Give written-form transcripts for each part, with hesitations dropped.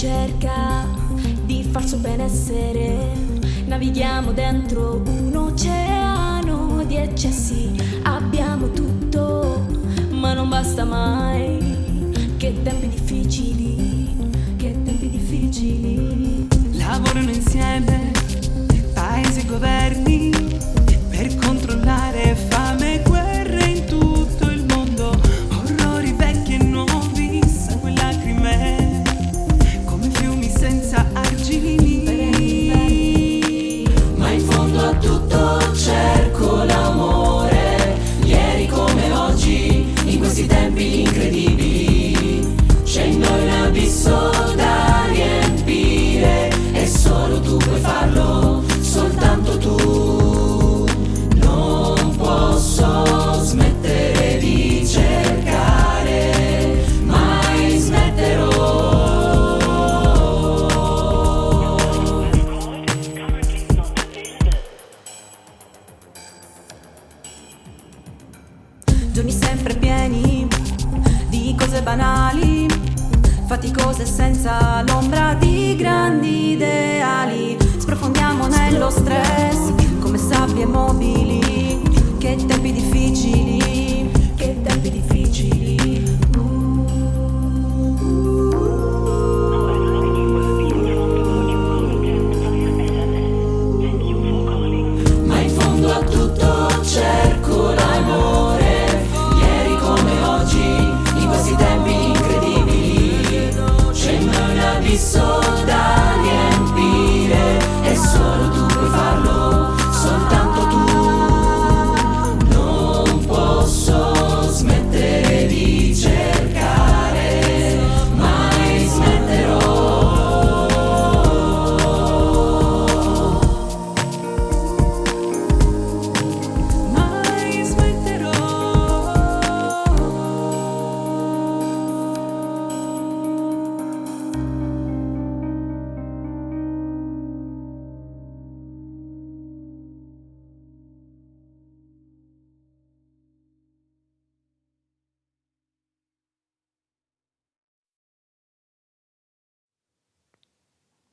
ricerca di falso benessere. Navighiamo dentro un oceano di eccessi. Abbiamo tutto, ma non basta mai. Che tempi difficili, che tempi difficili. Lavorano insieme paesi e governi per controllare fame e guerre in tutto il mondo. Orrori vecchi e nuovi, sangue e lacrime, come fiumi senza argini. Ma in fondo a tutto cerco l'amore, ieri come oggi, in questi tempi incredibili. C'è in noi un abisso da riempire e solo tu puoi farlo, soltanto tu. Non posso smettere di cercare, mai smetterò. Giorni sempre pieni di cose banali, faticose senza l'ombra di grandi ideali. Sprofondiamo nello stress come sabbie mobili. Che tempi difficili, che tempi difficili. Ma in fondo a tutto cerco l'amore, ieri come oggi, in questi tempi incredibili. C'è in noi un abisso da riempire e solo tu puoi farlo, soltanto tu. Non posso smettere di cercare, mai smetterò. Mai smetterò.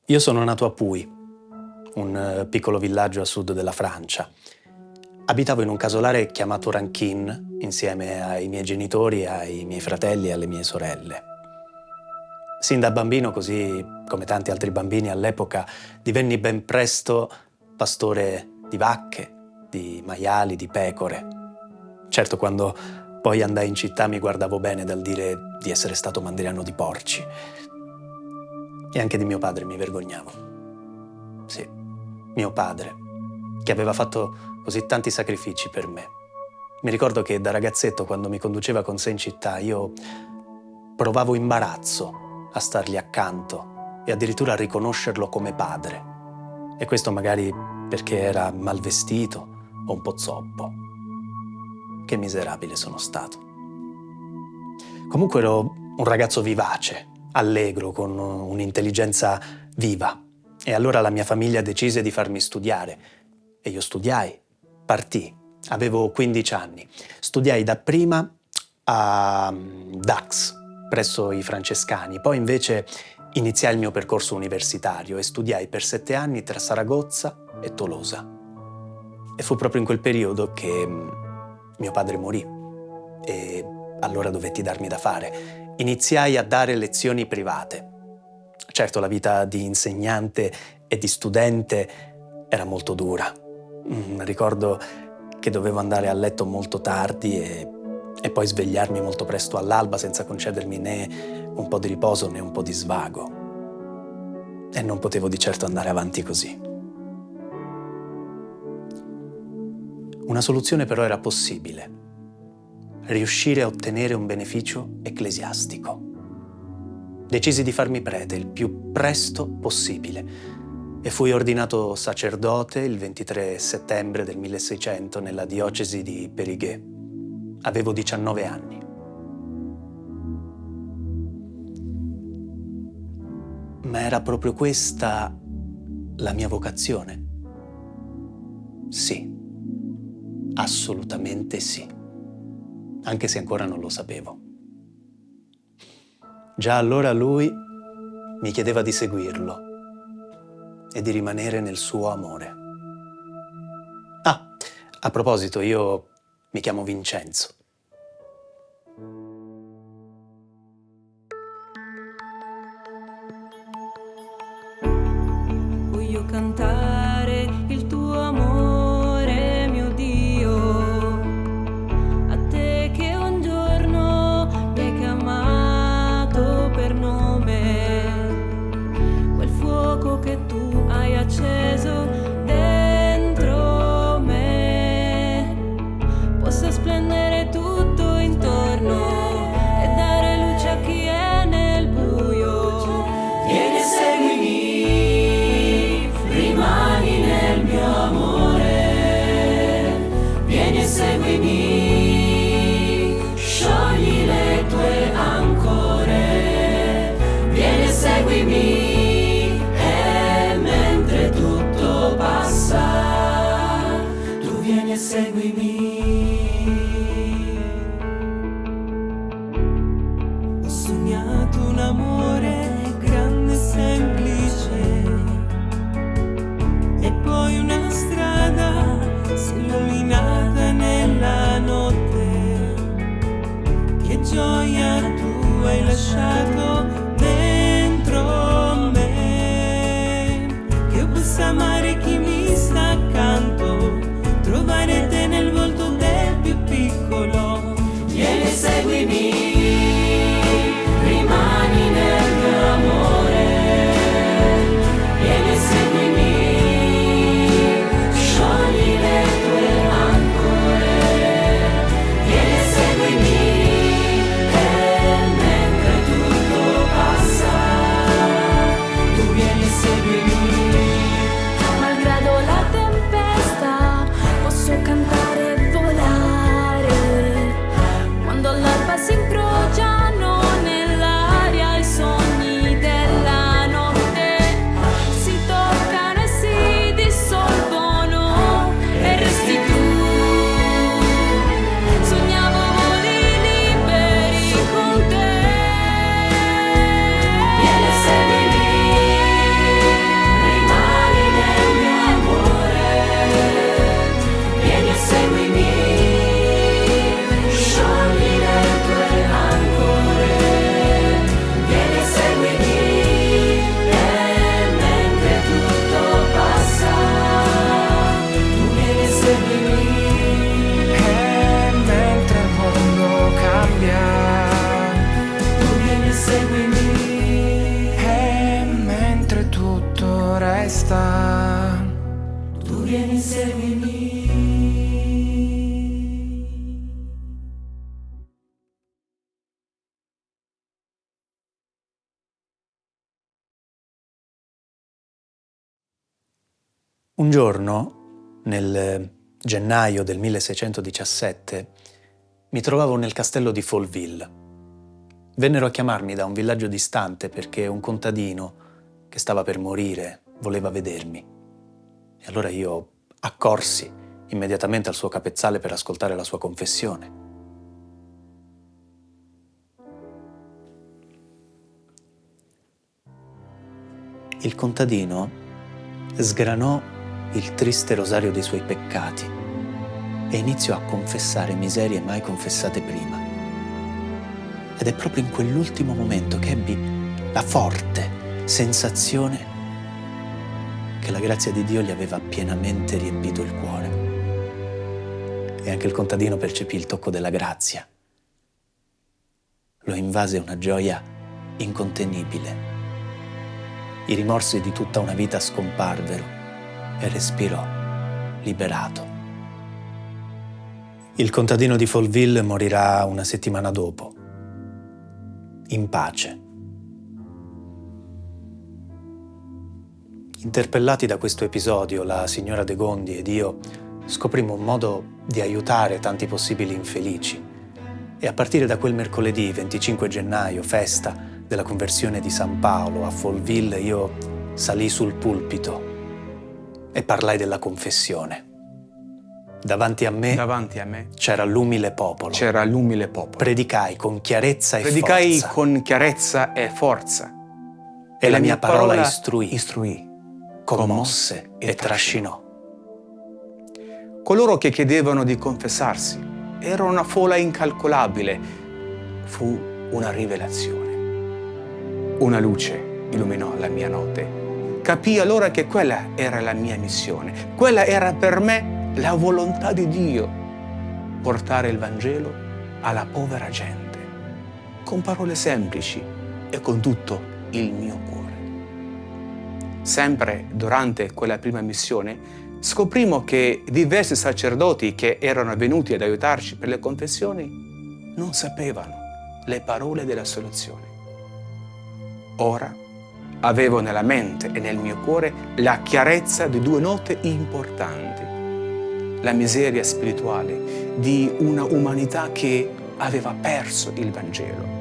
Io sono nato a Puy, un piccolo villaggio a sud della Francia. Abitavo in un casolare chiamato Rankin insieme ai miei genitori, ai miei fratelli e alle mie sorelle. Sin da bambino, così come tanti altri bambini all'epoca, divenni ben presto pastore di vacche, di maiali, di pecore. Certo, quando poi andai in città mi guardavo bene dal dire di essere stato mandriano di porci. E anche di mio padre mi vergognavo. Sì, mio padre, che aveva fatto così tanti sacrifici per me. Mi ricordo che da ragazzetto, quando mi conduceva con sé in città, io provavo imbarazzo a stargli accanto e addirittura a riconoscerlo come padre. E questo magari perché era mal vestito o un po' zoppo. Che miserabile sono stato. Comunque ero un ragazzo vivace, allegro, con un'intelligenza viva. E allora la mia famiglia decise di farmi studiare. E io studiai, partii. Avevo 15 anni. Studiai dapprima a Dax, presso i francescani. Poi invece iniziai il mio percorso universitario e studiai per 7 anni tra Saragozza e Tolosa. E fu proprio in quel periodo che mio padre morì. E allora dovetti darmi da fare. Iniziai a dare lezioni private. Certo, la vita di insegnante e di studente era molto dura. Ricordo che dovevo andare a letto molto tardi e poi svegliarmi molto presto all'alba senza concedermi né un po' di riposo né un po' di svago. E non potevo di certo andare avanti così. Una soluzione però era possibile. Riuscire a ottenere un beneficio ecclesiastico. Decisi di farmi prete il più presto possibile e fui ordinato sacerdote il 23 settembre del 1600 nella diocesi di Périgueux. Avevo 19 anni. Ma era proprio questa la mia vocazione? Sì, assolutamente sì. Anche se ancora non lo sapevo. Già allora lui mi chiedeva di seguirlo e di rimanere nel suo amore. Ah, a proposito, io mi chiamo Vincenzo. Voglio cantare il tuo amore, mio Dio, a te che un giorno mi hai chiamato per nome, quel fuoco che tu hai acceso dentro me, possa splendere tutto intorno e dare luce a chi è nel buio. Vieni e seguimi, rimani nel mio amore. Vieni e seguimi, sciogli le tue ancore. Vieni e seguimi, e mentre tutto passa, tu vieni e seguimi. Ho sognato un amore grande e semplice, e poi una strada si è illuminata nella notte. Che gioia tu hai lasciato dentro me, che io possa amare chi mi sta accanto, trovare te nel volto del più piccolo. Vieni e seguimi, rimani nel mio amore. Vieni e seguimi, sciogli le tue ancore. Vieni e seguimi, e mentre tutto passa, tu vieni e seguimi. Malgrado la tempesta, posso cantare e volare. Quando all'alba si incrociano nell'aria i sogni della notte, si toccano e si dissolvono e resti tu. Sognavo voli liberi con te. Vieni e seguimi, rimani nel mio amore. Vieni e seguimi, sciogli le tue ancore. Vieni e seguimi, e mentre tutto passa, tu vieni e seguimi. E mentre il mondo cambia, Tu vieni e seguimi. e mentre tutto resta, Tu vieni e seguimi. Un giorno, nel gennaio del 1617, mi trovavo nel castello di Folleville. Vennero a chiamarmi da un villaggio distante perché un contadino che stava per morire voleva vedermi. E allora io accorsi immediatamente al suo capezzale per ascoltare la sua confessione. Il contadino sgranò il triste rosario dei suoi peccati e iniziò a confessare miserie mai confessate prima. Ed è proprio in quell'ultimo momento che ebbi la forte sensazione che la grazia di Dio gli aveva pienamente riempito il cuore. E anche il contadino percepì il tocco della grazia. Lo invase una gioia incontenibile. I rimorsi di tutta una vita scomparvero e respirò, liberato. Il contadino di Folleville morirà una settimana dopo, in pace. Interpellati da questo episodio, la signora De Gondi ed io scoprimmo un modo di aiutare tanti possibili infelici. E a partire da quel mercoledì 25 gennaio, festa della conversione di San Paolo a Folleville, io salì sul pulpito e parlai della confessione. Davanti a me c'era l'umile popolo. popolo. Predicai con chiarezza e Predicai forza. con chiarezza e forza. E la mia parola istruì, commosse commosse e trascinò. Coloro che chiedevano di confessarsi erano una folla incalcolabile. Fu una rivelazione. Una luce illuminò la mia notte. Capii allora che quella era la mia missione. Quella era per me la volontà di Dio. Portare il Vangelo alla povera gente, con parole semplici e con tutto il mio cuore. Sempre durante quella prima missione scoprimo che diversi sacerdoti che erano venuti ad aiutarci per le confessioni non sapevano le parole della soluzione. Ora avevo nella mente e nel mio cuore la chiarezza di due note importanti: la miseria spirituale di una umanità che aveva perso il Vangelo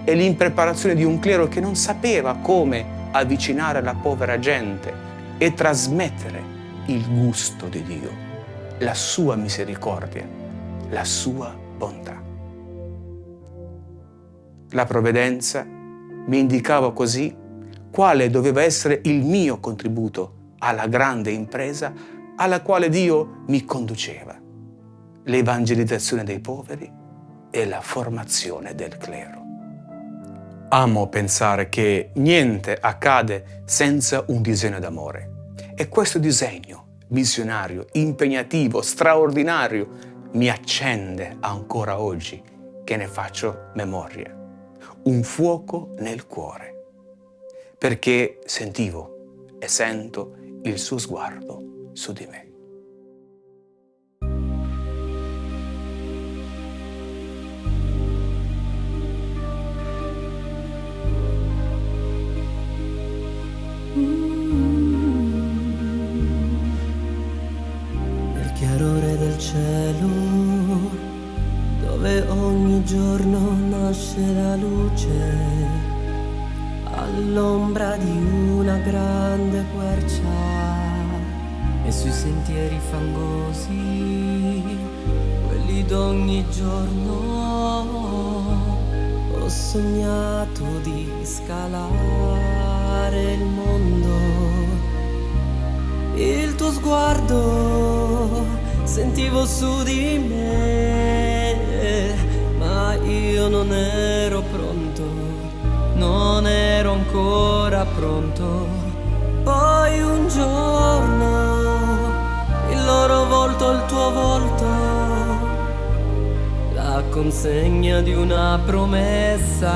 e l'impreparazione di un clero che non sapeva come avvicinare la povera gente e trasmettere il gusto di Dio, la sua misericordia, la sua bontà. La provvidenza mi indicava così quale doveva essere il mio contributo alla grande impresa alla quale Dio mi conduceva: l'evangelizzazione dei poveri e la formazione del clero. Amo pensare che niente accade senza un disegno d'amore. E questo disegno missionario, impegnativo, straordinario, mi accende ancora oggi che ne faccio memoria. Un fuoco nel cuore, perché sentivo e sento il suo sguardo su di me. Nel chiarore del cielo, dove ogni giorno nasce la luce, all'ombra di una grande quercia, e sui sentieri fangosi, quelli d'ogni giorno, ho sognato di scalare il mondo. Il tuo sguardo sentivo su di me, ma io non ero pronto, non ero ancora pronto. Poi un giorno il loro volto, il tuo volto, la consegna di una promessa.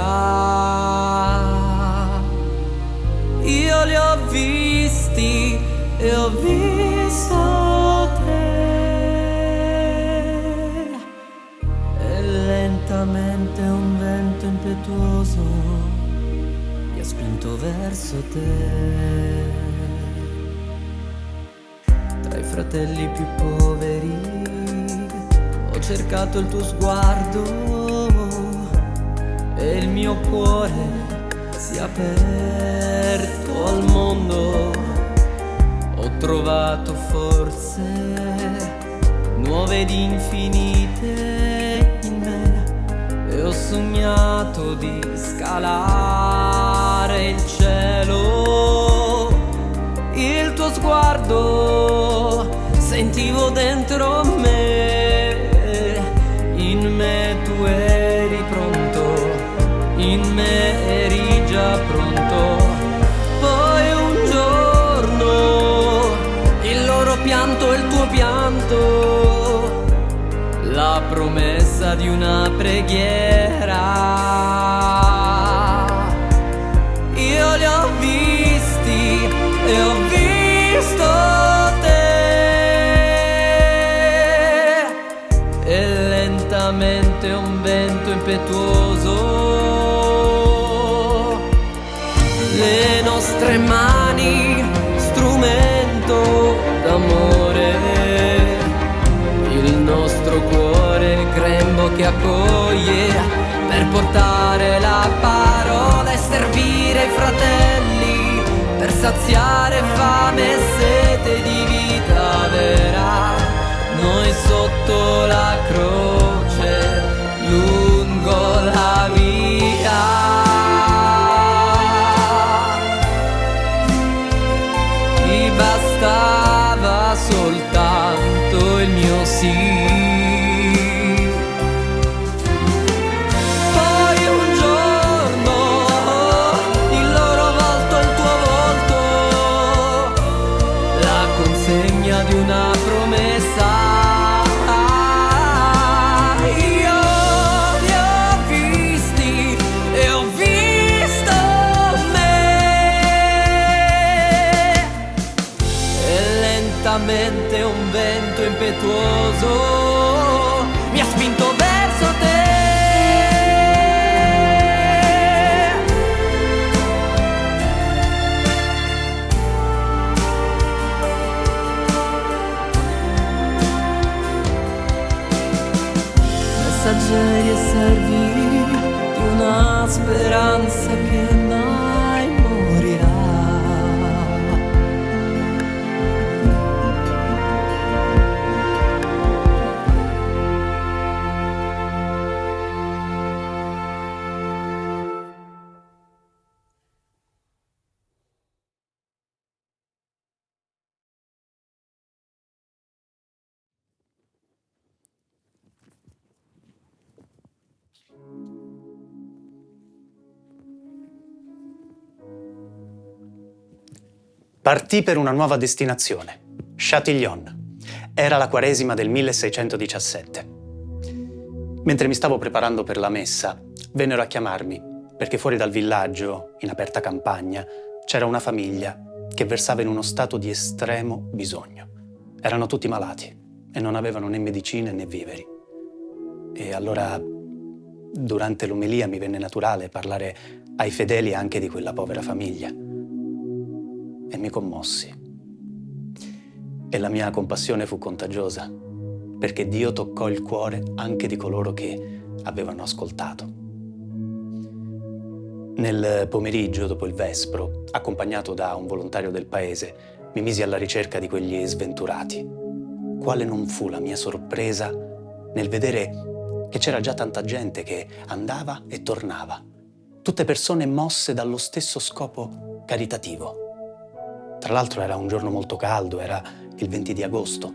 Io li ho visti e ho visto te, e lentamente un vento impetuoso mi ha spinto verso te. Tra i fratelli più poveri ho cercato il tuo sguardo e il mio cuore si è aperto al mondo. Ho trovato forze nuove ed infinite in me e ho sognato di scalare il cielo. Il tuo sguardo sentivo dentro me, in me tu eri pronto, in me eri già pronto. Poi un giorno il loro pianto e il tuo pianto, la promessa di una preghiera. Io li ho visti e ho visto te, e lentamente un vento impetuoso, le nostre mani strumento d'amore, il nostro cuore il grembo che accoglie per portare la parola e servire i fratelli, per saziare fame e sete di vita vera. Noi sotto la croce, lungo la via, impetuoso mi ha spinto verso te. Messaggeri e servi di una speranza che mai morirà. Partì per una nuova destinazione, Châtillon. Era la Quaresima del 1617. Mentre mi stavo preparando per la messa, vennero a chiamarmi perché fuori dal villaggio, in aperta campagna, c'era una famiglia che versava in uno stato di estremo bisogno. Erano tutti malati e non avevano né medicine né viveri. E allora, durante l'omelia, mi venne naturale parlare ai fedeli anche di quella povera famiglia. E mi commossi. E la mia compassione fu contagiosa, perché Dio toccò il cuore anche di coloro che avevano ascoltato. Nel pomeriggio, dopo il vespro, accompagnato da un volontario del paese, mi misi alla ricerca di quegli sventurati. Quale non fu la mia sorpresa nel vedere che c'era già tanta gente che andava e tornava, tutte persone mosse dallo stesso scopo caritativo. Tra l'altro era un giorno molto caldo, era il 20 di agosto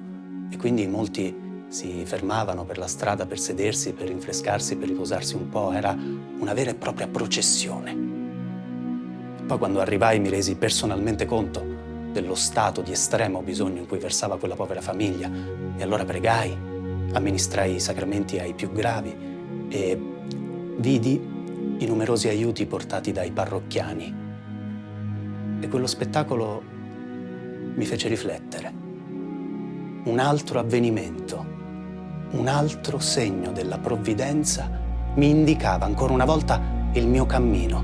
e quindi molti si fermavano per la strada per sedersi, per rinfrescarsi, per riposarsi un po'. Era una vera e propria processione. Poi quando arrivai mi resi personalmente conto dello stato di estremo bisogno in cui versava quella povera famiglia e allora pregai, amministrai i sacramenti ai più gravi e vidi i numerosi aiuti portati dai parrocchiani. E quello spettacolo mi fece riflettere. Un altro avvenimento, un altro segno della provvidenza mi indicava ancora una volta il mio cammino.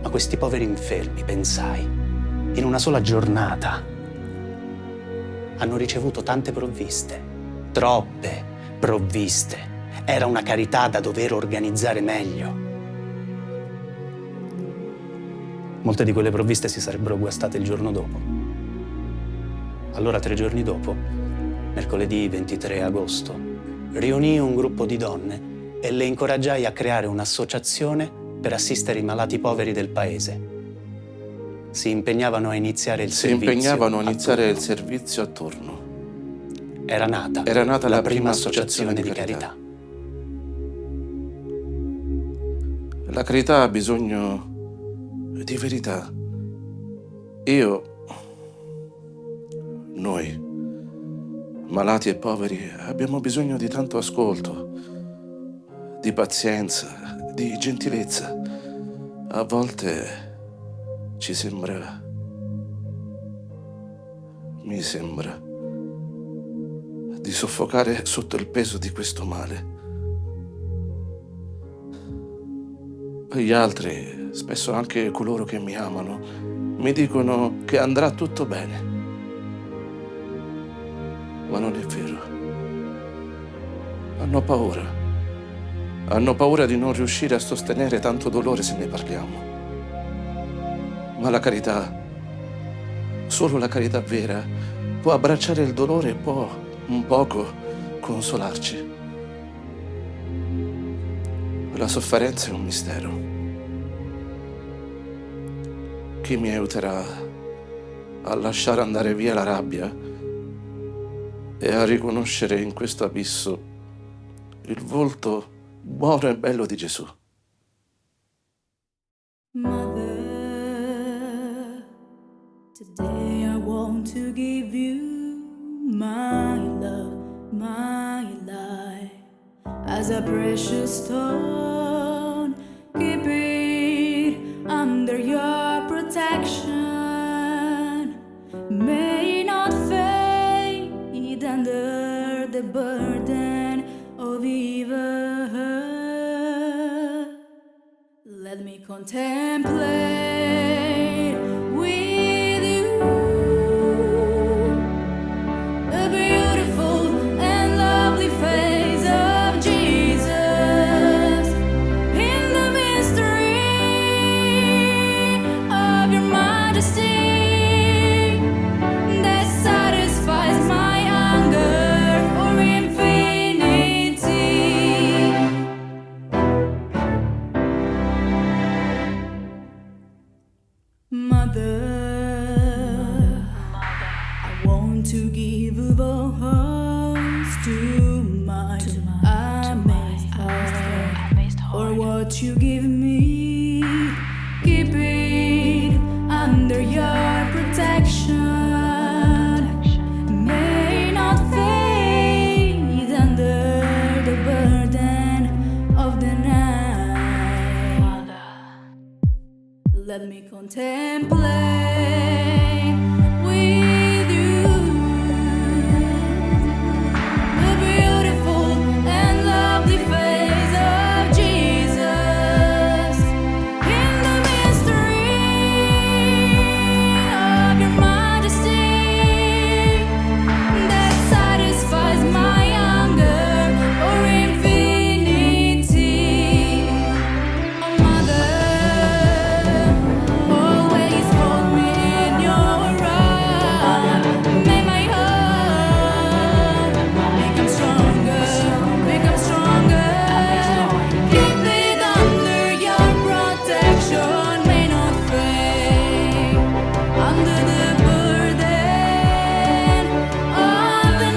Ma questi poveri infermi, pensai, in una sola giornata hanno ricevuto tante provviste, troppe provviste. Era una carità da dover organizzare meglio. Molte di quelle provviste si sarebbero guastate il giorno dopo. Allora 3 giorni dopo, mercoledì 23 agosto, riunii un gruppo di donne e le incoraggiai a creare un'associazione per assistere i malati poveri del paese. Si impegnavano a iniziare il servizio a turno. Era nata la prima associazione di carità. La carità ha bisogno di verità. Noi, malati e poveri, abbiamo bisogno di tanto ascolto, di pazienza, di gentilezza. A volte mi sembra di soffocare sotto il peso di questo male. Gli altri, spesso anche coloro che mi amano, mi dicono che andrà tutto bene. Ma non è vero. Hanno paura. Hanno paura di non riuscire a sostenere tanto dolore se ne parliamo. Ma la carità, solo la carità vera, può abbracciare il dolore e può un poco consolarci. La sofferenza è un mistero. Chi mi aiuterà a lasciare andare via la rabbia e a riconoscere in questo abisso il volto buono e bello di Gesù? Mother, today I want to give you my love, my life, as a precious stone. Keep it under your protection. May it not fade under the burden of evil. Let me contemplate with you the beautiful and lovely face of Jesus in the mystery of your majesty. To give voice to my amazed heart for what you give me. Keep it under your protection. May not fade under the burden of the night. Let me contemplate with you the beautiful and lovely face of Jesus in the mystery of your majesty that satisfies my hunger for infinity. Oh, Mother, always hold me in your arms. May my heart become stronger, become stronger. Keep it under your protection. May not fade under the burden of the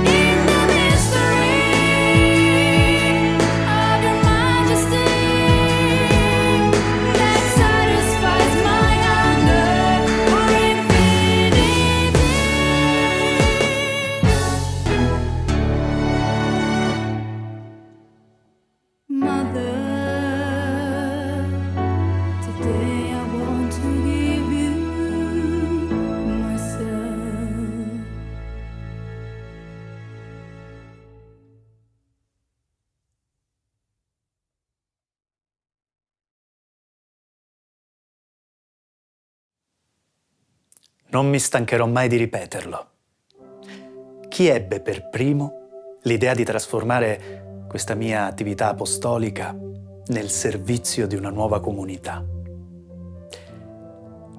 in the mystery of your majesty that satisfies my hunger for infinity. Mother, today I want to give you myself. Non mi stancherò mai di ripeterlo. Chi ebbe per primo l'idea di trasformare questa mia attività apostolica nel servizio di una nuova comunità?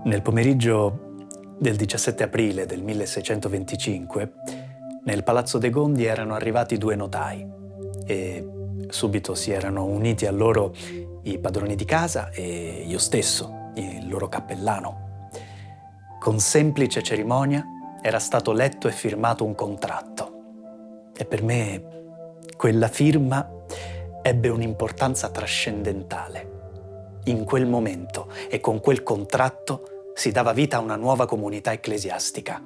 Nel pomeriggio del 17 aprile del 1625, nel Palazzo dei Gondi erano arrivati 2 notai e subito si erano uniti a loro i padroni di casa e io stesso, il loro cappellano. Con semplice cerimonia era stato letto e firmato un contratto e per me quella firma ebbe un'importanza trascendentale. In quel momento e con quel contratto si dava vita a una nuova comunità ecclesiastica,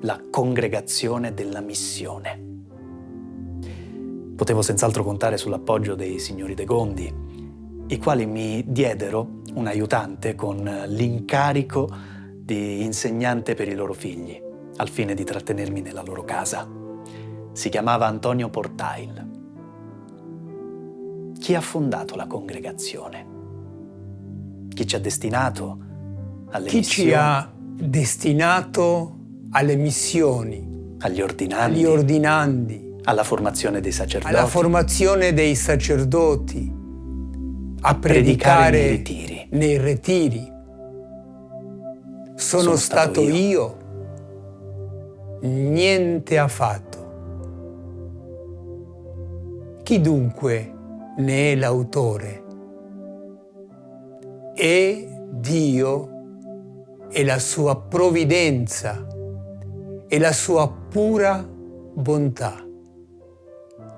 la Congregazione della Missione. Potevo senz'altro contare sull'appoggio dei signori De Gondi, i quali mi diedero un aiutante con l'incarico di insegnante per i loro figli, al fine di trattenermi nella loro casa. Si chiamava Antonio Portail. Chi ha fondato la congregazione? Chi ci ha destinato alle Chi missioni? ci ha destinato alle missioni, Agli ordinandi? agli ordinandi, Alla formazione dei sacerdoti? alla formazione dei sacerdoti, a predicare predicare nei ritiri. Sono stato io, niente affatto. Chi dunque ne è l'autore? È Dio e la sua provvidenza e la sua pura bontà.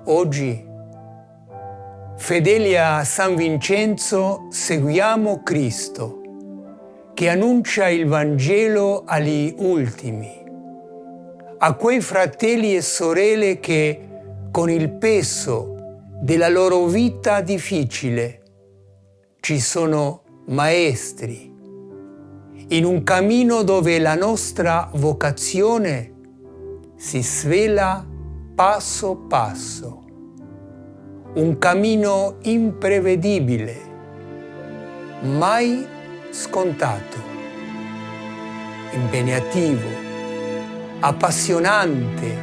Oggi, fedeli a San Vincenzo, seguiamo Cristo, che annuncia il Vangelo agli ultimi, a quei fratelli e sorelle che, con il peso della loro vita difficile. Ci sono maestri in un cammino dove la nostra vocazione si svela passo passo. Un cammino imprevedibile, mai scontato, impegnativo, appassionante,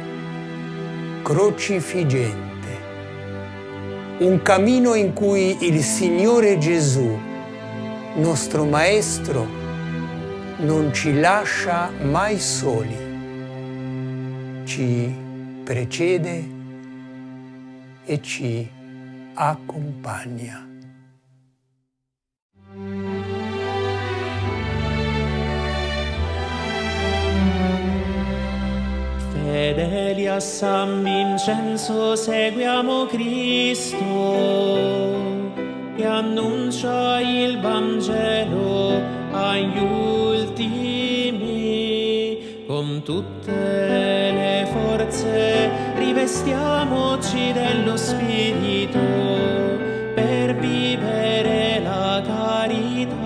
crocifiggente. Un cammino in cui il Signore Gesù, nostro Maestro, non ci lascia mai soli, ci precede e ci accompagna. Fedeli a San Vincenzo seguiamo Cristo che annuncia il Vangelo agli ultimi. Con tutte le forze rivestiamoci dello Spirito per vivere la carità.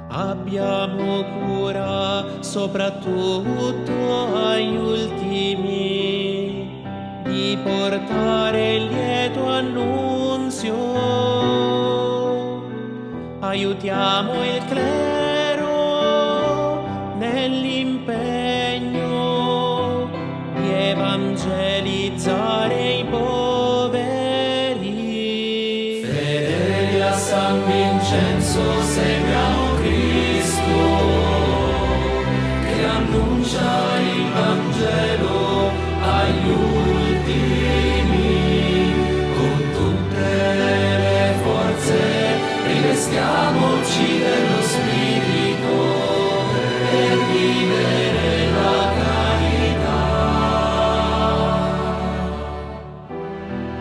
Abbiamo cura soprattutto agli ultimi di portare il lieto annunzio. Aiutiamo il clero nell'impegno di evangelizzare i poveri. Fedeli a San Vincenzo seguiamo Cristo che annuncia il Vangelo agli ultimi. Con tutte le forze rivestiamoci dello Spirito per vivere la carità.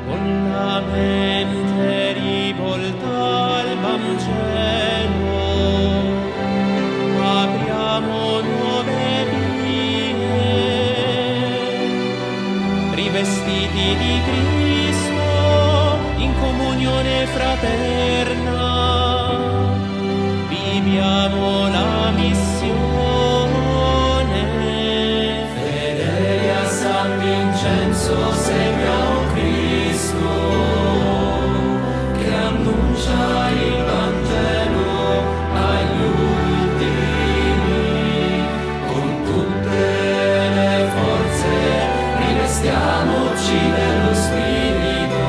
Con la mente rivolta al Vangelo apriamo nuove vie, rivestiti di Cristo in comunione fraterna. Viviamo la missione. Fedeli a San Vincenzo seguiamo Cristo che annuncia il Vangelo agli ultimi. Con tutte le forze rivestiamoci dello Spirito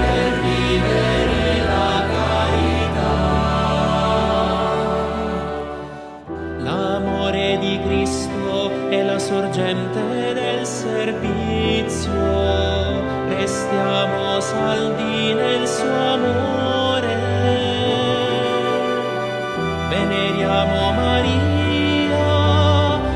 per vivere la carità. L'amore di Cristo è la sorgente del servizio. Restiamo saldi nel suo amore. Veneriamo Maria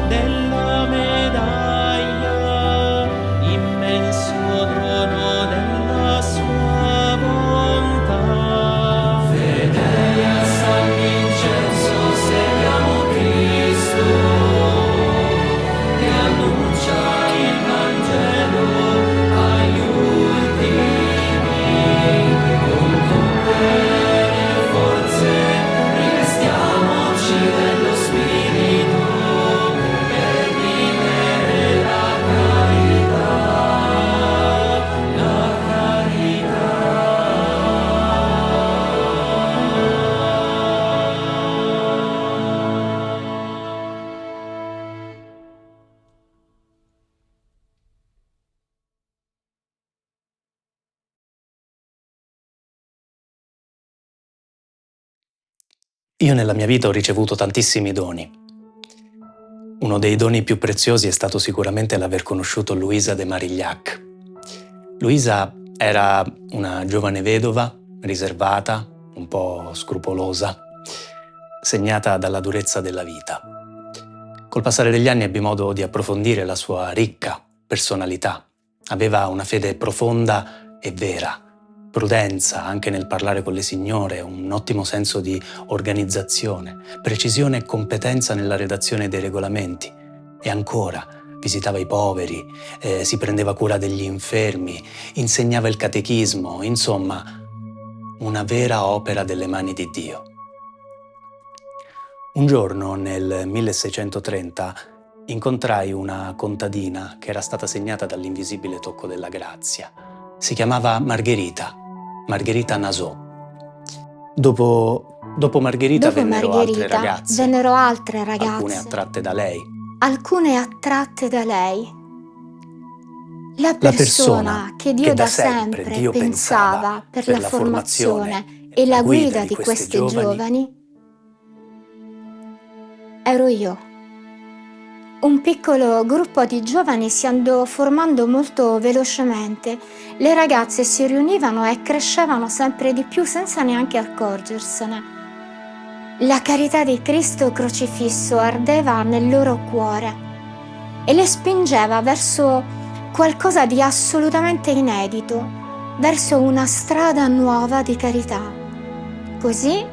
della medaglia, immenso trono della sua bontà. Fedeli a San Vincenzo seguiamo Cristo che annuncia il Vangelo agli ultimi. Con tutte le forze rivestiamoci dello Spirito per vivere la carità. La carità. Io nella mia vita ho ricevuto tantissimi doni. Uno dei doni più preziosi è stato sicuramente l'aver conosciuto Luisa de Marillac. Luisa era una giovane vedova, riservata, un po' scrupolosa, segnata dalla durezza della vita. Col passare degli anni ebbi modo di approfondire la sua ricca personalità. Aveva una fede profonda e vera, prudenza anche nel parlare con le signore, un ottimo senso di organizzazione, precisione e competenza nella redazione dei regolamenti e ancora visitava i poveri, si prendeva cura degli infermi, insegnava il catechismo, insomma, una vera opera delle mani di Dio. Un giorno, nel 1630, incontrai una contadina che era stata segnata dall'invisibile tocco della grazia. Si chiamava Margherita Nasò. Dopo Margherita vennero altre ragazze, alcune attratte da lei. La persona che Dio da sempre pensava per la formazione e la guida di questi giovani ero io. Un piccolo gruppo di giovani si andò formando molto velocemente. Le ragazze si riunivano e crescevano sempre di più senza neanche accorgersene. La carità di Cristo crocifisso ardeva nel loro cuore e le spingeva verso qualcosa di assolutamente inedito, verso una strada nuova di carità. Così,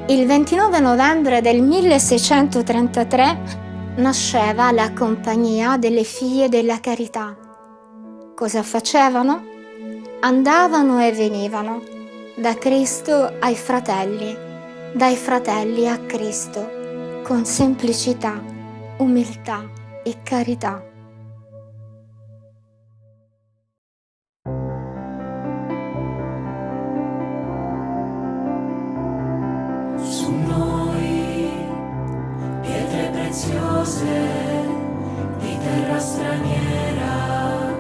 il 29 novembre del 1633 nasceva la Compagnia delle Figlie della Carità. Cosa facevano? Andavano e venivano, da Cristo ai fratelli, dai fratelli a Cristo, con semplicità, umiltà e carità. Su noi, pietre preziose di terra straniera,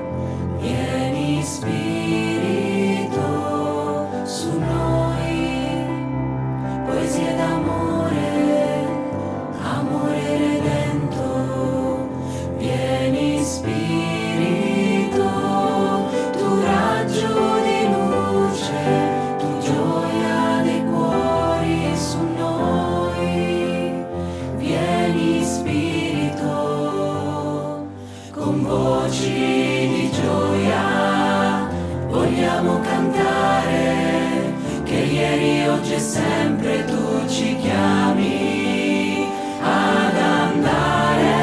vieni Spirito, su noi, poesie d'amore, amore redento, vieni Spirito, tu raggio di luce, tu gioia dei cuori, su noi, vieni Spirito, con voci di gioia vogliamo cantare, che ieri, oggi e sempre tu ci chiami ad andare,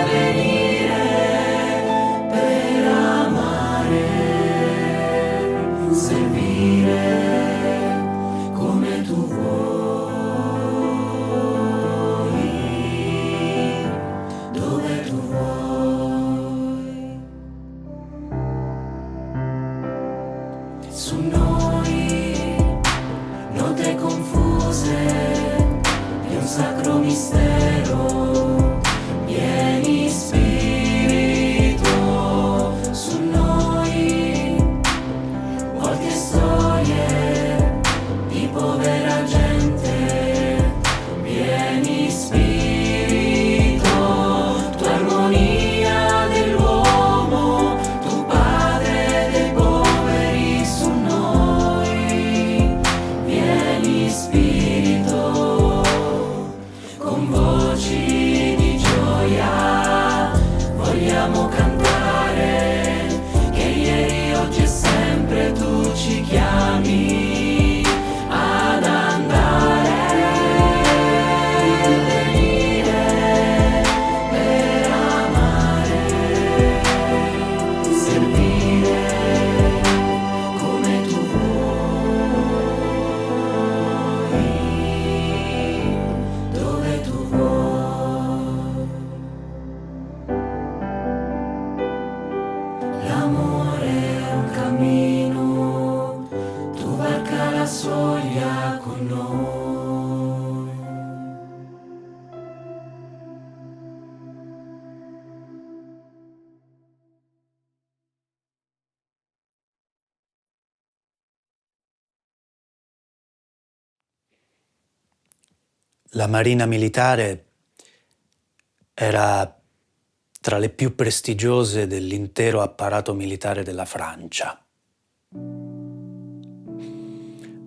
venire per amare, servire come tu vuoi, dove tu vuoi. Su noi, note confuse di un sacro mistero, vieni Spirito, su noi, volti e storie di povera gente, vieni Spirito, tu armonia dell'uomo, tu padre dei poveri, su noi, vieni Spirito, con voci di gioia vogliamo cantare, che ieri, oggi e sempre tu ci chiami ad andare, venire per amare, servire come tu vuoi, dove tu vuoi. L'amore è un cammino, tu varca la soglia con noi. La Marina Militare era tra le più prestigiose dell'intero apparato militare della Francia.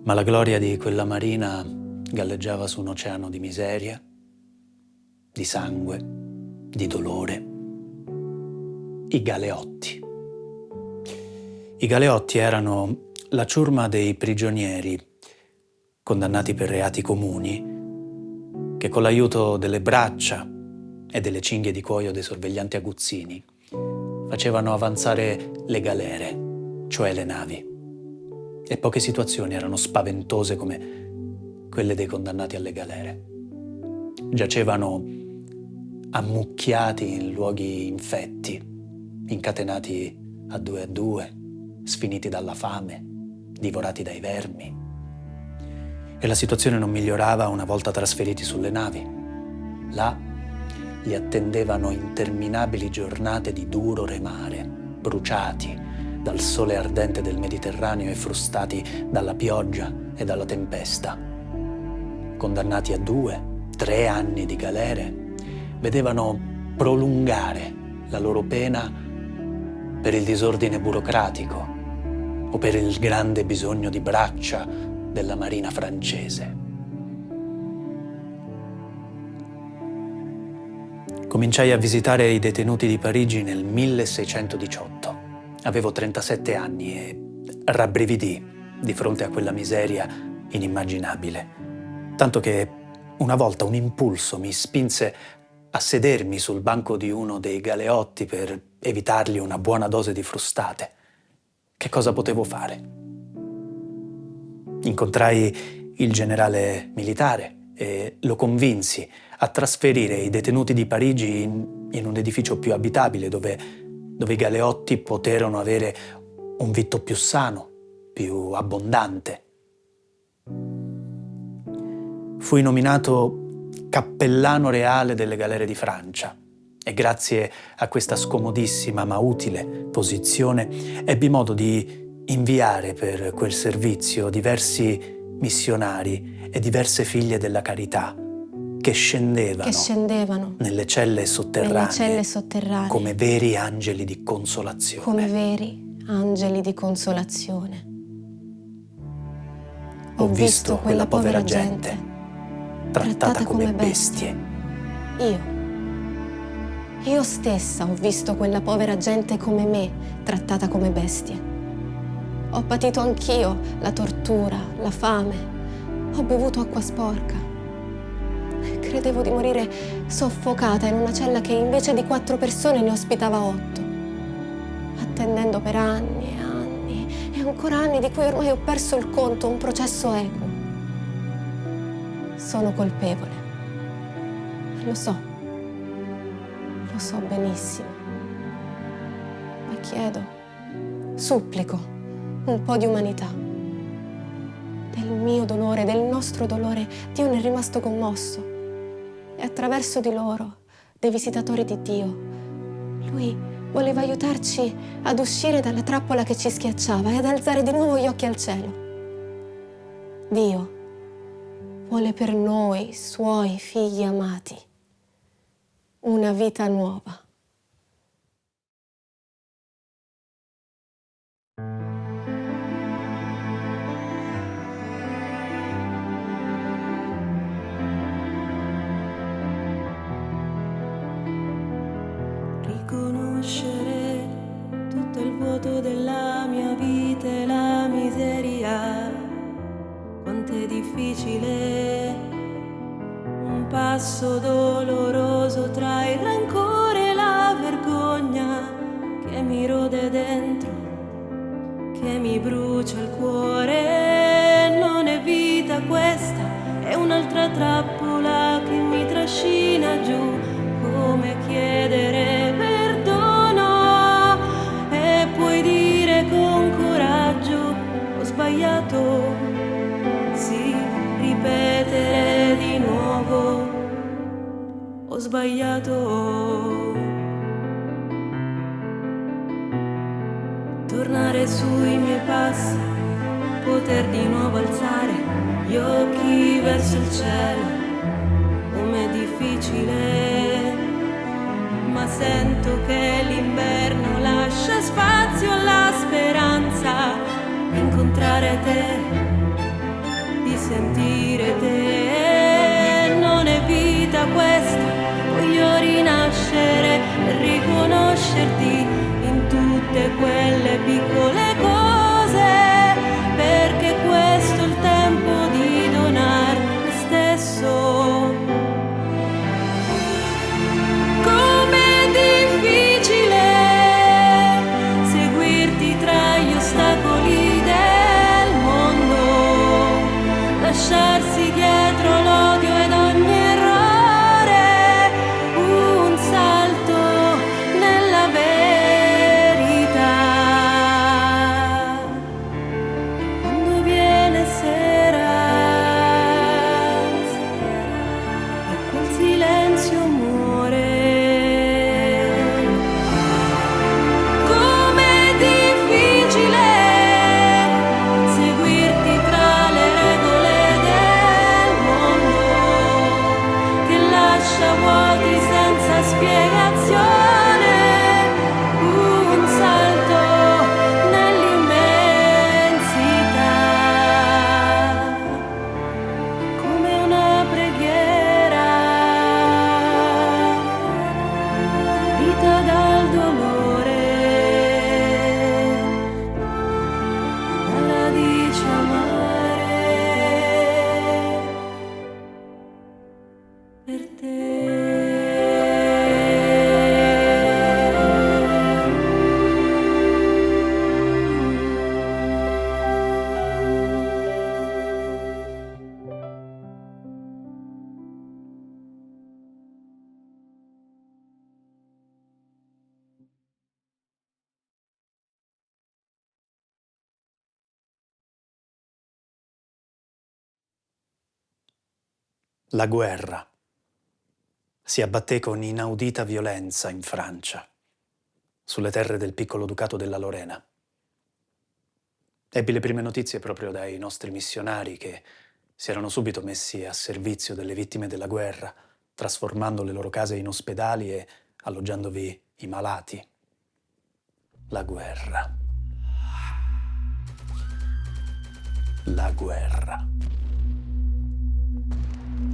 Ma la gloria di quella marina galleggiava su un oceano di miseria, di sangue, di dolore. I galeotti. I galeotti erano la ciurma dei prigionieri condannati per reati comuni che con l'aiuto delle braccia e delle cinghie di cuoio dei sorveglianti aguzzini facevano avanzare le galere, cioè le navi. E poche situazioni erano spaventose come quelle dei condannati alle galere. Giacevano ammucchiati in luoghi infetti, incatenati a due, sfiniti dalla fame, divorati dai vermi. E la situazione non migliorava una volta trasferiti sulle navi. Là li attendevano interminabili giornate di duro remare, bruciati dal sole ardente del Mediterraneo e frustati dalla pioggia e dalla tempesta. Condannati a 2-3 anni di galere, vedevano prolungare la loro pena per il disordine burocratico o per il grande bisogno di braccia della marina francese. Cominciai a visitare i detenuti di Parigi nel 1618. Avevo 37 anni e rabbrividii di fronte a quella miseria inimmaginabile. Tanto che una volta un impulso mi spinse a sedermi sul banco di uno dei galeotti per evitargli una buona dose di frustate. Che cosa potevo fare? Incontrai il generale militare e lo convinsi a trasferire i detenuti di Parigi in un edificio più abitabile dove i galeotti poterono avere un vitto più sano, più abbondante. Fui nominato cappellano reale delle galere di Francia e grazie a questa scomodissima ma utile posizione ebbi modo di inviare per quel servizio diversi missionari e diverse figlie della carità che scendevano nelle celle sotterranee come veri angeli di consolazione. Come veri angeli di consolazione. Ho visto quella povera gente trattata come bestie. Io stessa ho visto quella povera gente come me, trattata come bestie. Ho patito anch'io la tortura, la fame. Ho bevuto acqua sporca. Credevo di morire soffocata in una cella che invece di 4 persone ne ospitava 8. Attendendo per anni e anni e ancora anni di cui ormai ho perso il conto, un processo equo. Sono colpevole. Lo so benissimo. Ma chiedo, supplico un po' di umanità. Del mio dolore, del nostro dolore, Dio ne è rimasto commosso. E attraverso di loro, dei visitatori di Dio, Lui voleva aiutarci ad uscire dalla trappola che ci schiacciava e ad alzare di nuovo gli occhi al cielo. Dio vuole per noi, Suoi figli amati, una vita nuova. Riconoscere tutto il vuoto della mia vita e la miseria, quanto è difficile, un passo doloroso tra il rancore e la vergogna che mi rode dentro, che mi brucia il cuore. Non è vita questa, è un'altra trappola che mi trascina giù, come chiedere perdono e puoi dire con coraggio ho sbagliato, sì, ripetere di nuovo ho sbagliato, tornare sui miei passi, poter di nuovo alzare gli occhi verso il cielo, com'è difficile, ma sento che l'inverno lascia spazio alla speranza di incontrare te, di sentire te. Non è vita questa, voglio rinascere e riconoscerti in tutte quelle piccole cose, perché questo è il tempo di donare me stesso. La guerra si abbatté con inaudita violenza in Francia, sulle terre del piccolo ducato della Lorena. Ebbi le prime notizie proprio dai nostri missionari che si erano subito messi a servizio delle vittime della guerra, trasformando le loro case in ospedali e alloggiandovi i malati. La guerra. La guerra.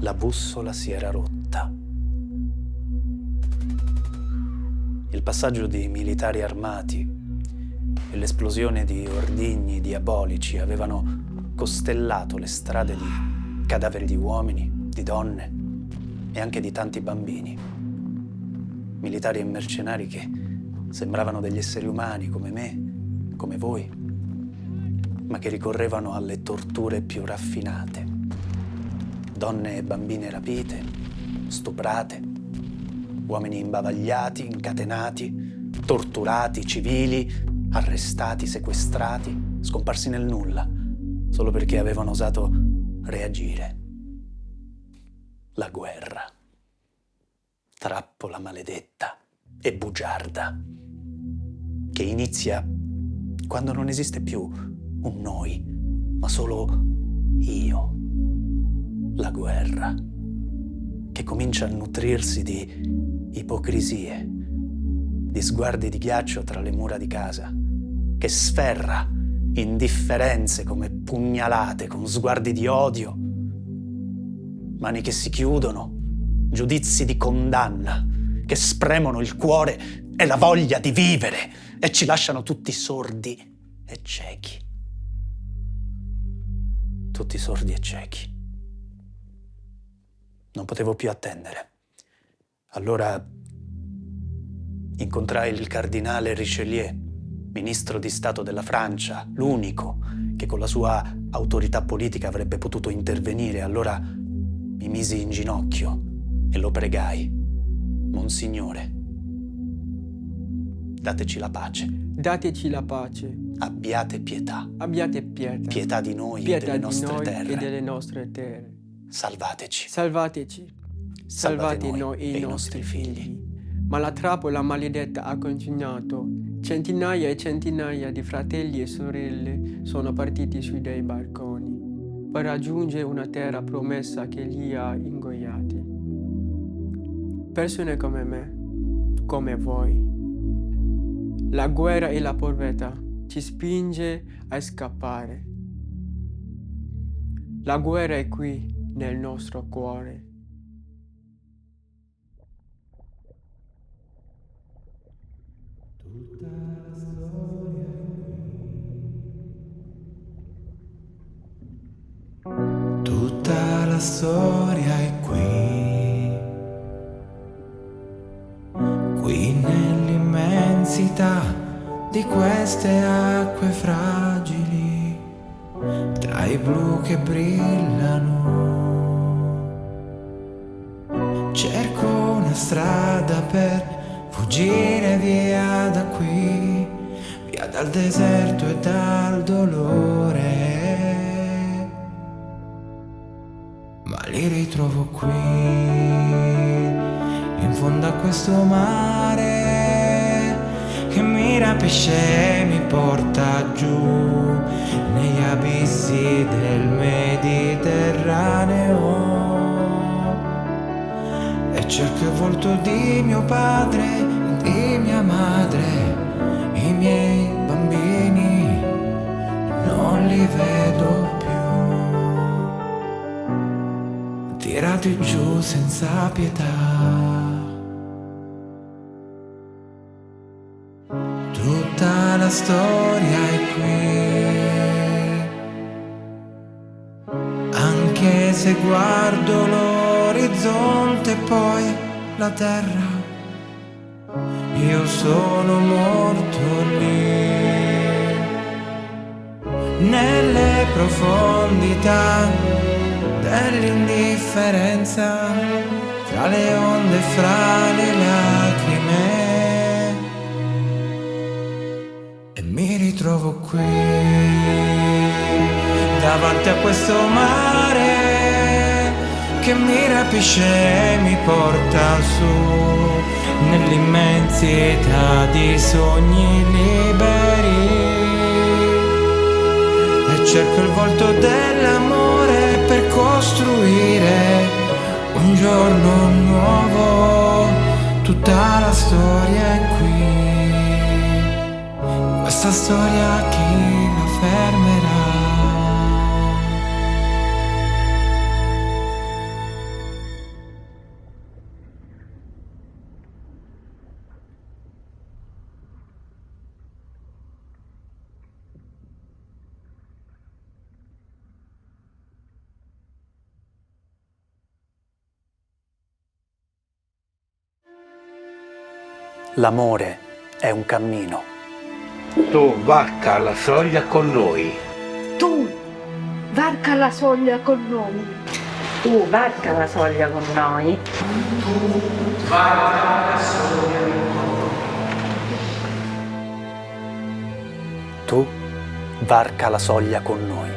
La bussola si era rotta. Il passaggio di militari armati e l'esplosione di ordigni diabolici avevano costellato le strade di cadaveri di uomini, di donne e anche di tanti bambini. Militari e mercenari che sembravano degli esseri umani come me, come voi, ma che ricorrevano alle torture più raffinate. Donne e bambine rapite, stuprate, uomini imbavagliati, incatenati, torturati, civili, arrestati, sequestrati, scomparsi nel nulla, solo perché avevano osato reagire. La guerra. Trappola maledetta e bugiarda, che inizia quando non esiste più un noi, ma solo io. La guerra, che comincia a nutrirsi di ipocrisie, di sguardi di ghiaccio tra le mura di casa, che sferra indifferenze come pugnalate con sguardi di odio, mani che si chiudono, giudizi di condanna, che spremono il cuore e la voglia di vivere e ci lasciano tutti sordi e ciechi. Tutti sordi e ciechi. Non potevo più attendere. Allora incontrai il cardinale Richelieu, ministro di Stato della Francia, l'unico che con la sua autorità politica avrebbe potuto intervenire. Allora mi misi in ginocchio e lo pregai. Monsignore, dateci la pace. Dateci la pace. Abbiate pietà. Abbiate pietà. Pietà di noi Pietà e delle di nostre noi terre. e delle nostre terre. Salvateci. Salvateci. Salvate noi e i nostri figli. Ma la trappola maledetta ha continuato. Centinaia e centinaia di fratelli e sorelle sono partiti sui dei barconi per raggiungere una terra promessa che li ha ingoiati. Persone come me, come voi. La guerra e la povertà ci spinge a scappare. La guerra è qui nel nostro cuore. Tutta la storia è qui nell'immensità di queste acque fragili, tra i blu che brillano. Cerco una strada per fuggire via da qui, via dal deserto e dal dolore. Ma li ritrovo qui, in fondo a questo mare che mi rapisce e mi porta giù negli abissi del Mediterraneo. E cerco il volto di mio padre, di mia madre, i miei bambini non li vedo più. Tirati giù senza pietà. Tutta la storia è qui, anche se guardo l'orizzonte e poi la terra, io sono morto lì, nelle profondità dell'indifferenza, fra le onde e fra le lacrime. E mi ritrovo qui, davanti a questo mare che mi rapisce e mi porta su nell'immensità di sogni liberi, e cerco il volto dell'amore per costruire un giorno nuovo. Tutta la storia è qui, questa storia chi la fermerà? L'amore è un cammino. Tu varca la soglia con noi. Tu varca la soglia con noi. Tu varca la soglia con noi. Tu varca la soglia con noi. Tu varca la soglia con noi.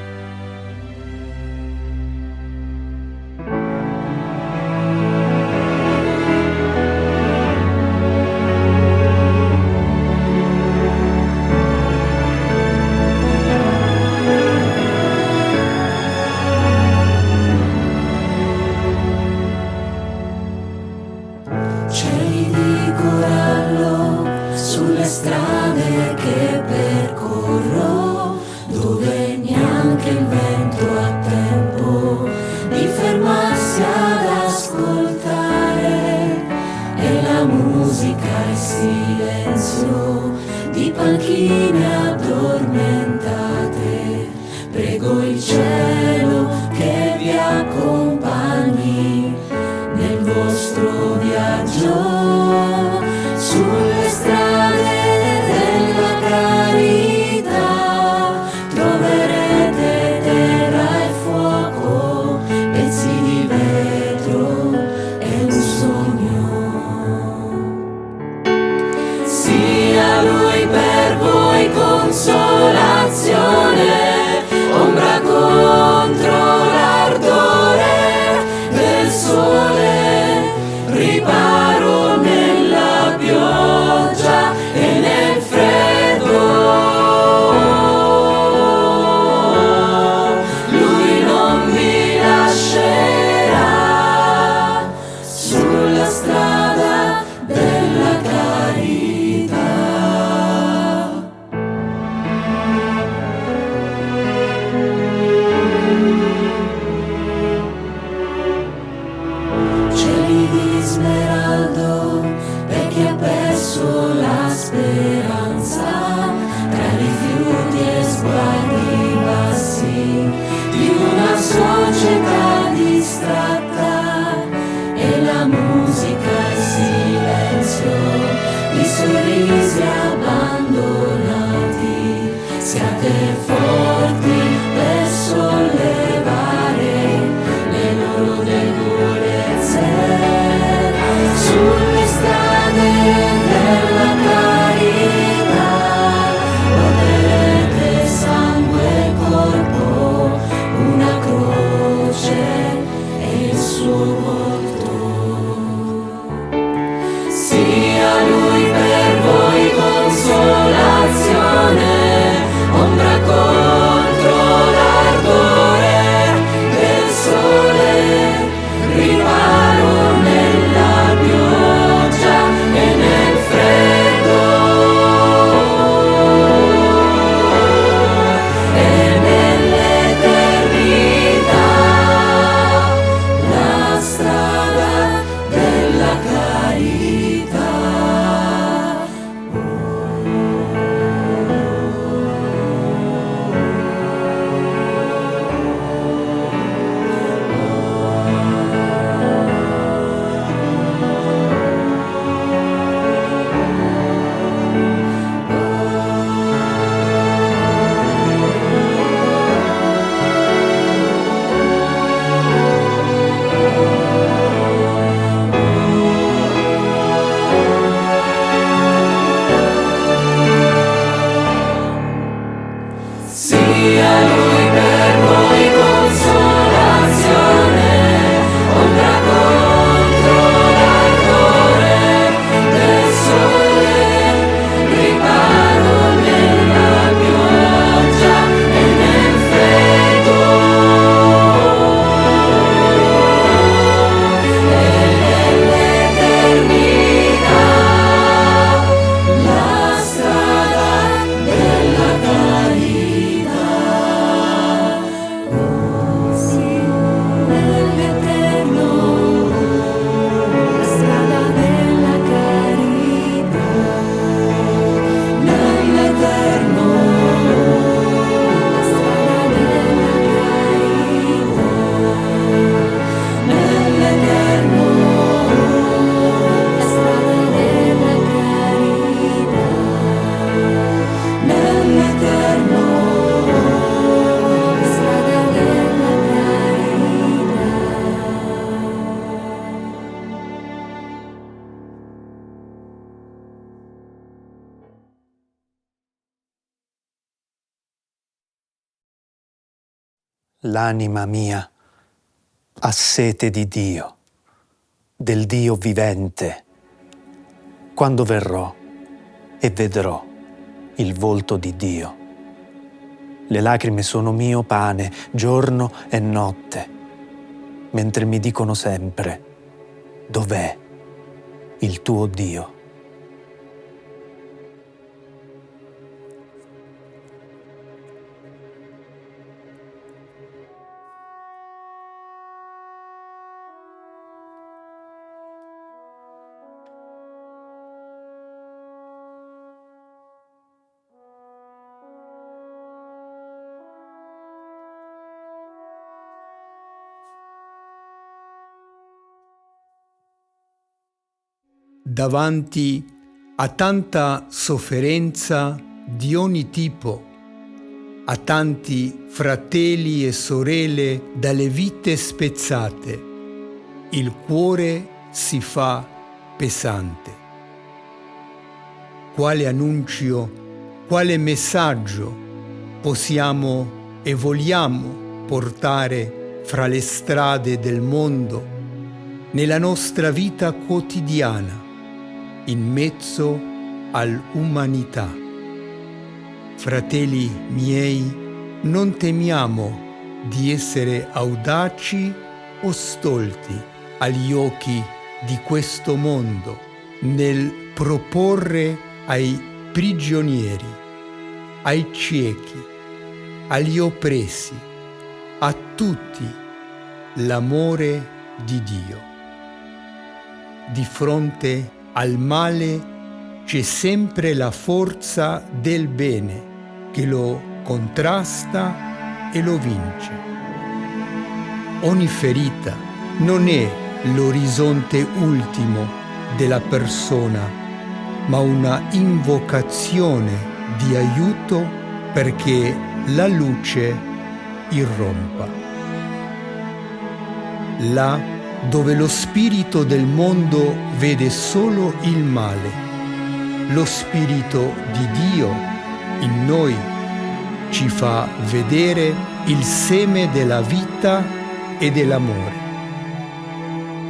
Cieli di corallo sulle strade che percorro, dove neanche il vento ha tempo di fermarsi ad ascoltare, e la musica è silenzio di panchine addormentate. Prego il cielo che vi accompagni nel vostro viaggio sulle strade della carità. Troverete terra e fuoco, pezzi di vetro e un sogno. Sia lui per voi consolazione, ombra contro l'ardore del sole, riparo nella pioggia e nel freddo. Lui non vi lascerà sulla strada della carità. Cieli di smeraldo per chi ha perso la speranza, tra rifiuti e sguardi bassi di una società distratta, e la musica è silenzio di sorrisi abbandonati. Siate forti per sollevare le loro debolezze sulle strade della carità. Porterete sangue e corpo, una croce e il suo volto. Sia lui per voi consolazione, ombra contro l'ardore del sole, riparo nella pioggia e nel freddo, e nella l'anima mia ha sete di Dio, del Dio vivente. Quando verrò e vedrò il volto di Dio. Le lacrime sono mio pane, giorno e notte, mentre mi dicono sempre: dov'è il tuo Dio? Davanti a tanta sofferenza di ogni tipo, a tanti fratelli e sorelle dalle vite spezzate, il cuore si fa pesante. Quale annuncio, quale messaggio possiamo e vogliamo portare fra le strade del mondo, nella nostra vita quotidiana, in mezzo all'umanità? Fratelli miei, non temiamo di essere audaci o stolti agli occhi di questo mondo nel proporre ai prigionieri, ai ciechi, agli oppressi, a tutti l'amore di Dio. Di fronte al male c'è sempre la forza del bene che lo contrasta e lo vince. Ogni ferita non è l'orizzonte ultimo della persona, ma una invocazione di aiuto perché la luce irrompa. Là dove lo spirito del mondo vede solo il male, lo spirito di Dio in noi ci fa vedere il seme della vita e dell'amore,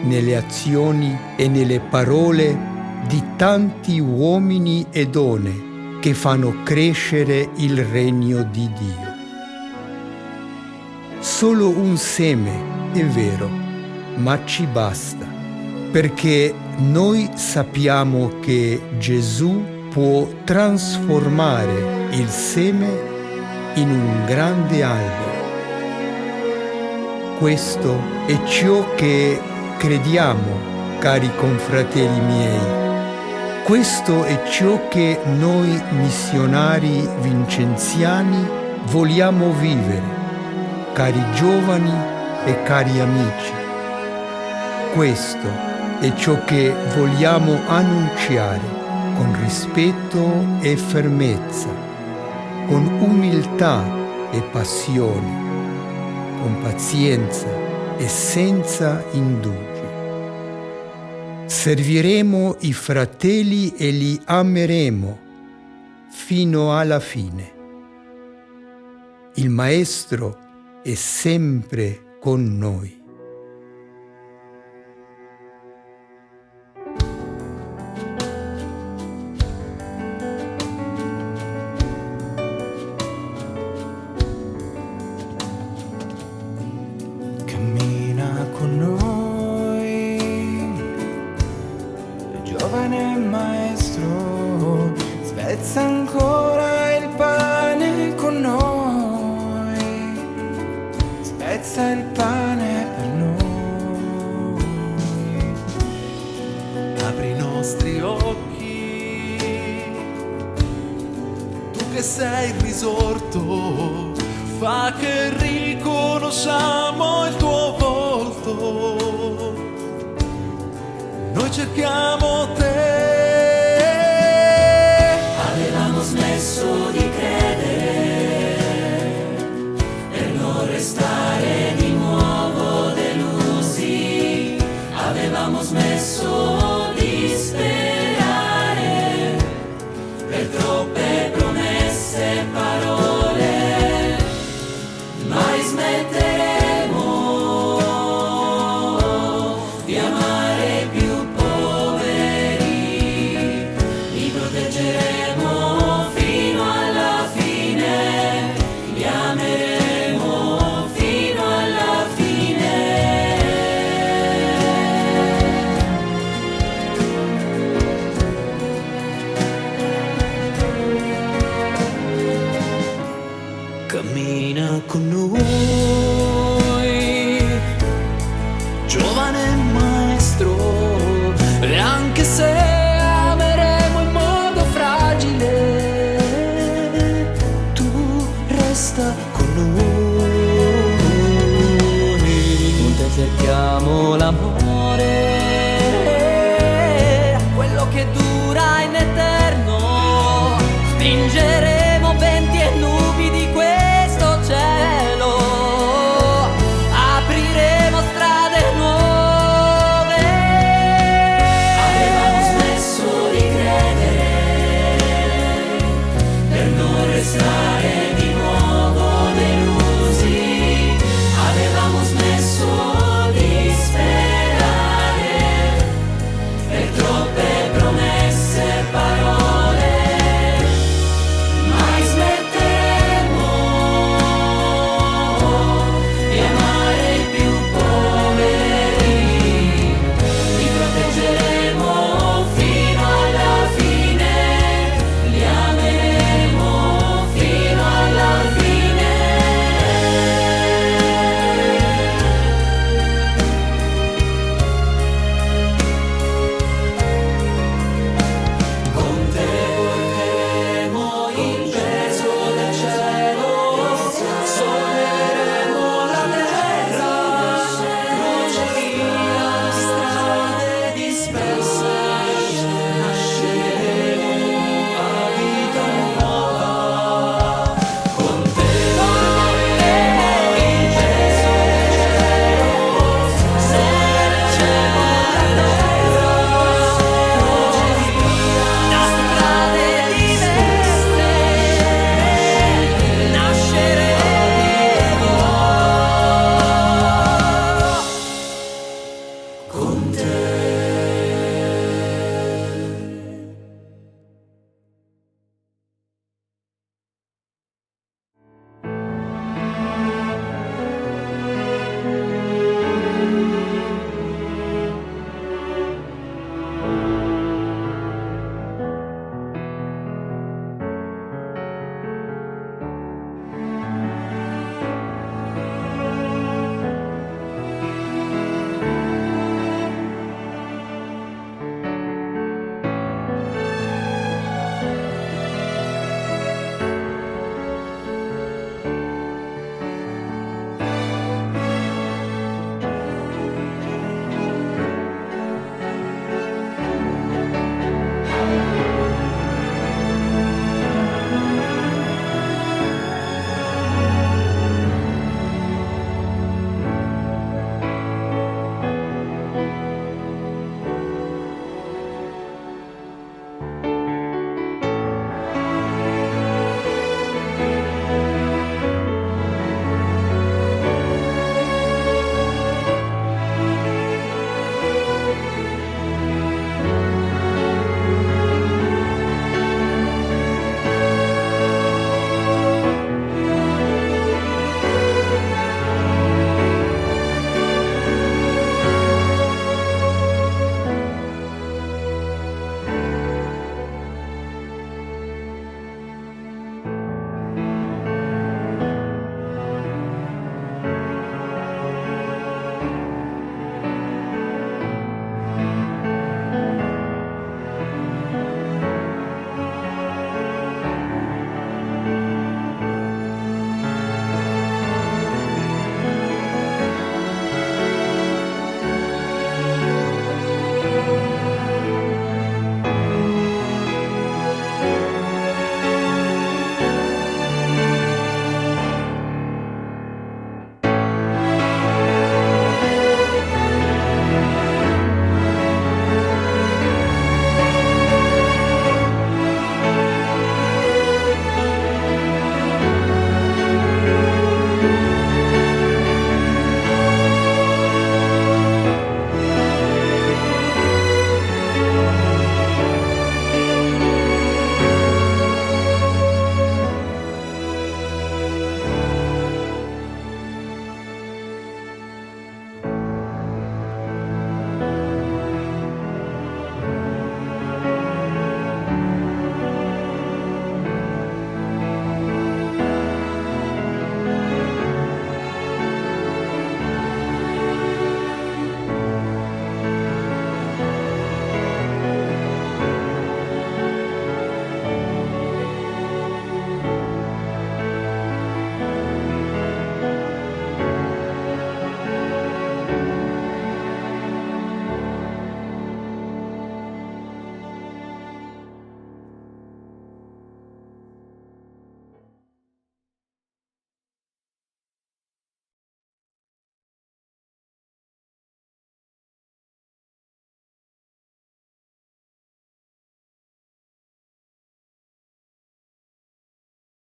nelle azioni e nelle parole di tanti uomini e donne che fanno crescere il regno di Dio. Solo un seme, è vero, ma ci basta, perché noi sappiamo che Gesù può trasformare il seme in un grande albero. Questo è ciò che crediamo, cari confratelli miei. Questo è ciò che noi missionari vincenziani vogliamo vivere, cari giovani e cari amici. Questo è ciò che vogliamo annunciare con rispetto e fermezza, con umiltà e passione, con pazienza e senza indugi. Serviremo i fratelli e li ameremo fino alla fine. Il Maestro è sempre con noi. Cammina con noi, giovane maestro, spezza ancora il pane con noi, spezza il pane per noi. Apri i nostri occhi, tu che sei risorto, fa che riconosciamo il tuo volto. Noi cerchiamo te. Avevamo smesso di credere per non restare di nuovo delusi. Avevamo smesso di sperare per troppe promesse e parole. Mai smettere cammina con noi, giovane maestro, e anche se